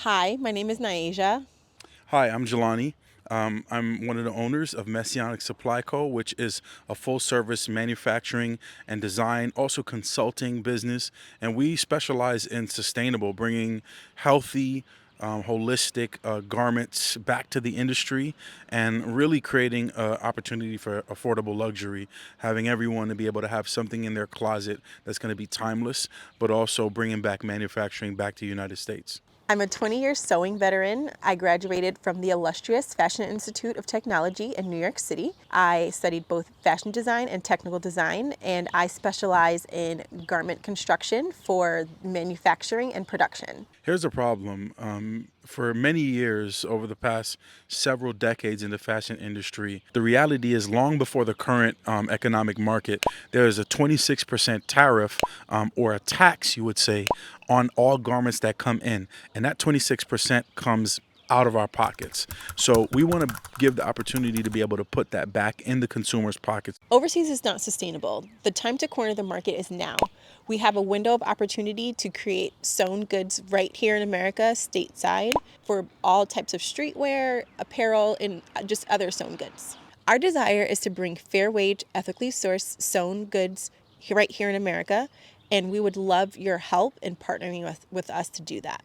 Hi, my name is Niasia. Hi, I'm Jelani. I'm one of the owners of Messianic Supply Co., which is a full service manufacturing and design, also consulting business. And we specialize in sustainable, bringing healthy, holistic garments back to the industry and really creating an opportunity for affordable luxury, having everyone to be able to have something in their closet that's going to be timeless, but also bringing back manufacturing back to the United States. I'm a 20-year sewing veteran. I graduated from the illustrious Fashion Institute of Technology in New York City. I studied both fashion design and technical design, and I specialize in garment construction for manufacturing and production. Here's a problem. For many years, over the past several decades in the fashion industry, the reality is long before the current economic market, there is a 26% tariff or a tax, you would say, on all garments that come in. And that 26% comes out of our pockets. So we want to give the opportunity to be able to put that back in the consumer's pockets. Overseas is not sustainable. The time to corner the market is now. We have a window of opportunity to create sewn goods right here in America, stateside, for all types of streetwear, apparel, and just other sewn goods. Our desire is to bring fair wage, ethically sourced sewn goods right here in America, and we would love your help in partnering with us to do that.